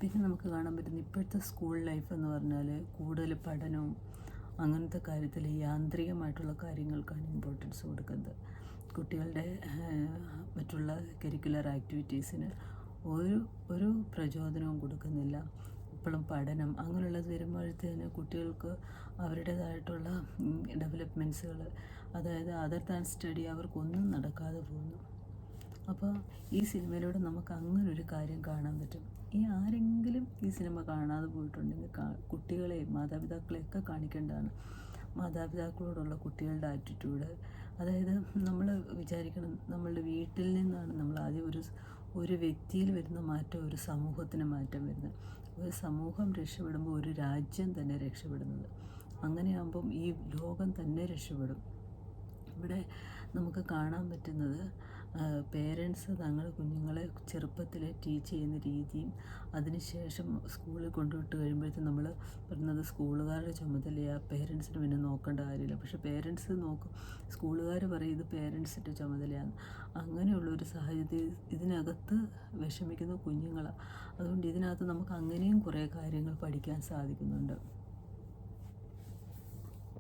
പിന്നെ നമുക്ക് കാണാൻ പറ്റുന്ന ഇപ്പോഴത്തെ സ്കൂൾ ലൈഫ് എന്ന് പറഞ്ഞാൽ കൂടുതൽ പഠനവും അങ്ങനത്തെ കാര്യത്തിൽ യാന്ത്രികമായിട്ടുള്ള കാര്യങ്ങൾക്കാണ് ഇമ്പോർട്ടൻസ് കൊടുക്കുന്നത്. കുട്ടികളുടെ മറ്റുള്ള കരിക്കുലർ ആക്ടിവിറ്റീസിന് ഒരു പ്രചോദനവും കൊടുക്കുന്നില്ല. ഇപ്പോഴും പഠനം അങ്ങനെയുള്ളത് വരുമ്പോഴത്തേന് കുട്ടികൾക്ക് അവരുടേതായിട്ടുള്ള ഡെവലപ്മെൻറ്റ്സുകൾ, അതായത് അതർ ദാൻ സ്റ്റഡി, അവർക്കൊന്നും നടക്കാതെ പോകുന്നു. അപ്പോൾ ഈ സിനിമയിലൂടെ നമുക്ക് അങ്ങനൊരു കാര്യം കാണാൻ പറ്റും. ഈ ആരെങ്കിലും ഈ സിനിമ കാണാതെ പോയിട്ടുണ്ടെങ്കിൽ കുട്ടികളെയും മാതാപിതാക്കളെയൊക്കെ കാണിക്കേണ്ടതാണ്. മാതാപിതാക്കളോടുള്ള കുട്ടികളുടെ ആറ്റിറ്റ്യൂഡ്, അതായത് നമ്മൾ വിചാരിക്കണം, നമ്മളുടെ വീട്ടിൽ നിന്നാണ് നമ്മൾ ആദ്യം ഒരു വ്യക്തിയിൽ വരുന്ന മാറ്റം ഒരു സമൂഹത്തിന് മാറ്റം വരുന്നത്. ഒരു സമൂഹം രക്ഷപ്പെടുമ്പോൾ ഒരു രാജ്യം തന്നെ രക്ഷപ്പെടുന്നത്. അങ്ങനെയാകുമ്പം ഈ ലോകം തന്നെ രക്ഷപ്പെടും. ഇവിടെ നമുക്ക് കാണാൻ പറ്റുന്നത് പേരൻസ് തങ്ങളുടെ കുഞ്ഞുങ്ങളെ ചെറുപ്പത്തിൽ ടീച്ച് ചെയ്യുന്ന രീതിയും അതിനുശേഷം സ്കൂളിൽ കൊണ്ടുവിട്ട് കഴിയുമ്പോഴത്തേക്കും നമ്മൾ പറയുന്നത് സ്കൂളുകാരുടെ ചുമതലയാണ്, പേരൻസിന് പിന്നെ നോക്കേണ്ട കാര്യമില്ല. പക്ഷേ പേരൻസ് സ്കൂളുകാർ പറയും ഇത് പേരൻസിൻ്റെ ചുമതലയാണ്. അങ്ങനെയുള്ളൊരു സാഹചര്യത്തിൽ ഇതിനകത്ത് വിഷമിക്കുന്ന കുഞ്ഞുങ്ങളാണ്. അതുകൊണ്ട് ഇതിനകത്ത് നമുക്ക് അങ്ങനെയും കുറേ കാര്യങ്ങൾ പഠിക്കാൻ സാധിക്കുന്നുണ്ട്.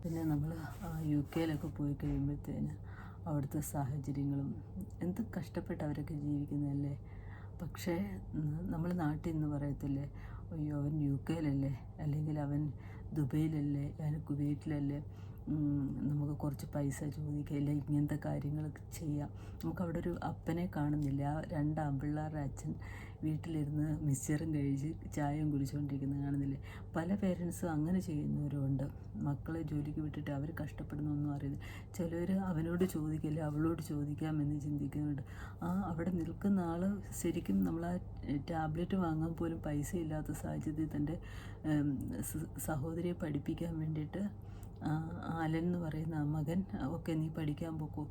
പിന്നെ നമ്മൾ UK പോയി കഴിയുമ്പോഴത്തേന് അവിടുത്തെ സാഹചര്യങ്ങളും എന്ത് കഷ്ടപ്പെട്ട് അവരൊക്കെ ജീവിക്കുന്നതല്ലേ. പക്ഷേ നമ്മൾ നാട്ടിൽ നിന്ന് പറയത്തില്ലേ, അയ്യോ അവൻ UK അല്ലെങ്കിൽ അവൻ ദുബൈയിലല്ലേ, അവൻ കുവൈറ്റിലല്ലേ, നമുക്ക് കുറച്ച് പൈസ ചോദിക്കില്ല, ഇങ്ങനത്തെ കാര്യങ്ങളൊക്കെ ചെയ്യാം. നമുക്കവിടെ ഒരു അപ്പനെ കാണുന്നില്ല. ആ 2 ആൺപിള്ളേരുടെ അച്ഛൻ വീട്ടിലിരുന്ന് മിക്സ്ചറും കഴിച്ച് ചായയും കുടിച്ചുകൊണ്ടിരിക്കുന്നത് കാണുന്നില്ലേ. പല പേരൻസും അങ്ങനെ ചെയ്യുന്നവരുമുണ്ട്. മക്കളെ ജോലിക്ക് വിട്ടിട്ട് അവർ കഷ്ടപ്പെടുന്നൊന്നും അറിയില്ല. ചിലർ അവനോട് ചോദിക്കില്ല, അവളോട് ചോദിക്കാമെന്ന് ചിന്തിക്കുന്നുണ്ട്. അവിടെ നിൽക്കുന്ന ആൾ ശരിക്കും നമ്മൾ ആ ടാബ്ലറ്റ് വാങ്ങാൻ പോലും പൈസ ഇല്ലാത്ത സാഹചര്യത്തിൽ തൻ്റെ സഹോദരിയെ പഠിപ്പിക്കാൻ വേണ്ടിയിട്ട് അലൻ എന്ന് പറയുന്ന മകൻ, ഓക്കെ നീ പഠിക്കാൻ പോക്കോ,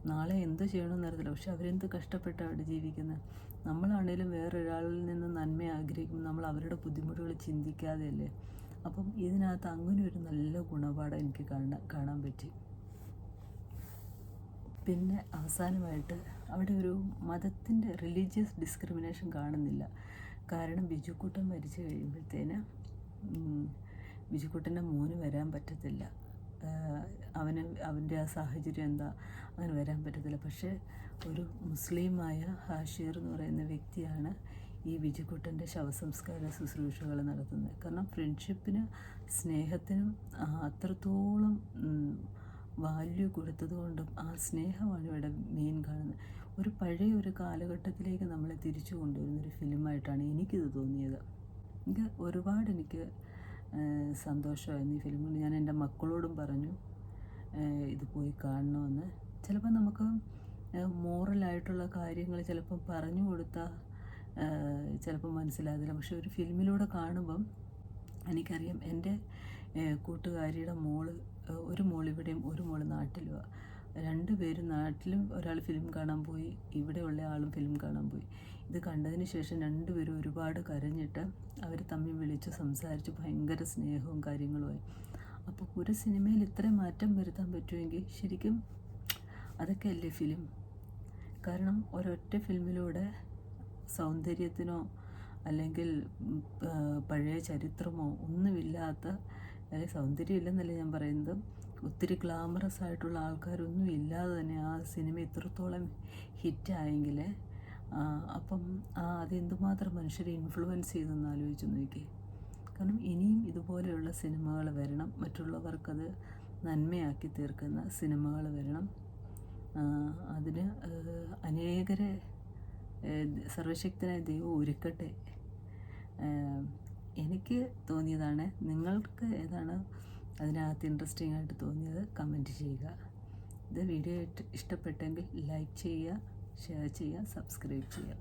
നാളെ എന്ത് ചെയ്യണമെന്ന് അറിയത്തില്ല. പക്ഷെ അവരെന്ത് കഷ്ടപ്പെട്ടാണ് അവിടെ ജീവിക്കുന്നത്. നമ്മളാണേലും വേറൊരാളിൽ നിന്ന് നന്മ ആഗ്രഹിക്കുമ്പോൾ നമ്മൾ അവരുടെ ബുദ്ധിമുട്ടുകൾ ചിന്തിക്കാതെയല്ലേ. അപ്പം ഇതിനകത്ത് അങ്ങനെ ഒരു നല്ല ഗുണപാഠം എനിക്ക് കാണാൻ പറ്റി. പിന്നെ അവസാനമായിട്ട് അവിടെ ഒരു മതത്തിൻ്റെ റിലീജിയസ് ഡിസ്ക്രിമിനേഷൻ കാണുന്നില്ല. കാരണം ബിജുക്കുട്ടൻ മരിച്ചു കഴിയുമ്പോഴത്തേന് ബിജുക്കുട്ടൻ്റെ മോന് വരാൻ പറ്റത്തില്ല. അവൻ്റെ ആ സാഹചര്യം എന്താ, അങ്ങനെ വരാൻ പറ്റത്തില്ല. പക്ഷേ ഒരു മുസ്ലിമായ ഹാഷിർ എന്ന് പറയുന്ന വ്യക്തിയാണ് ഈ ബിജുക്കുട്ടൻ്റെ ശവസംസ്കാര ശുശ്രൂഷകൾ നടത്തുന്നത്. കാരണം ഫ്രണ്ട്ഷിപ്പിന്, സ്നേഹത്തിനും അത്രത്തോളം വാല്യൂ കൊടുത്തതുകൊണ്ടും ആ സ്നേഹമാണ് ഇവിടെ മെയിൻ കാണുന്നത്. ഒരു പഴയ ഒരു കാലഘട്ടത്തിലേക്ക് നമ്മളെ തിരിച്ചു കൊണ്ടുവരുന്നൊരു ഫിലിമായിട്ടാണ് എനിക്കിത് തോന്നിയത്. ഒരുപാട് സന്തോഷമായിരുന്നു ഈ ഫിലിം. ഞാൻ എൻ്റെ മക്കളോടും പറഞ്ഞു ഇത് പോയി കാണണമെന്ന്. ചിലപ്പോൾ നമുക്ക് മോറലായിട്ടുള്ള കാര്യങ്ങൾ ചിലപ്പം പറഞ്ഞു കൊടുത്താൽ ചിലപ്പോൾ മനസ്സിലാകില്ല. പക്ഷെ ഒരു ഫിലിമിലൂടെ കാണുമ്പം എനിക്കറിയാം. എൻ്റെ കൂട്ടുകാരിയുടെ ഒരു മോളിവിടെയും ഒരു മോള് നാട്ടിലുമാണ്. 2 പേരും നാട്ടിലും ഒരാൾ ഫിലിം കാണാൻ പോയി, ഇവിടെയുള്ള ആളും ഫിലിം കാണാൻ പോയി. ഇത് കണ്ടതിന് ശേഷം 2 പേരും ഒരുപാട് കരഞ്ഞിട്ട് അവർ തമ്മിൽ വിളിച്ച് സംസാരിച്ച് ഭയങ്കര സ്നേഹവും കാര്യങ്ങളുമായി. അപ്പോൾ ഒരു സിനിമയിൽ ഇത്രയും മാറ്റം വരുത്താൻ പറ്റുമെങ്കിൽ ശരിക്കും അതൊക്കെയല്ലേ ഫിലിം. കാരണം ഒരൊറ്റ ഫിലിമിലൂടെ സൗന്ദര്യത്തിനോ അല്ലെങ്കിൽ പഴയ ചരിത്രമോ ഒന്നുമില്ലാത്ത, അല്ലെങ്കിൽ സൗന്ദര്യം ഇല്ലെന്നല്ല ഞാൻ പറയുന്നത്, ഒത്തിരി ഗ്ലാമറസ് ആയിട്ടുള്ള ആൾക്കാരൊന്നും ഇല്ലാതെ തന്നെ ആ സിനിമ ഇത്രത്തോളം ഹിറ്റായെങ്കിൽ അപ്പം അതെന്തുമാത്രം മനുഷ്യരെ ഇൻഫ്ലുവൻസ് ചെയ്തെന്ന് ആലോചിച്ച് നോക്കി. കാരണം ഇനിയും ഇതുപോലെയുള്ള സിനിമകൾ വരണം, മറ്റുള്ളവർക്കത് നന്മയാക്കി തീർക്കുന്ന സിനിമകൾ വരണം. അതിന് അനേകരെ സർവശക്തനായ ദൈവം ഒരുക്കട്ടെ. എനിക്ക് തോന്നിയതാണ്. നിങ്ങൾക്ക് ഏതാണ് അതിനകത്ത് ഇൻട്രസ്റ്റിംഗ് ആയിട്ട് തോന്നിയത് കമൻറ്റ് ചെയ്യുക. ഇത് വീഡിയോ ഇഷ്ടപ്പെട്ടെങ്കിൽ ലൈക്ക് ചെയ്യുക, ഷെയർ ചെയ്യുക, സബ്സ്ക്രൈബ് ചെയ്യുക.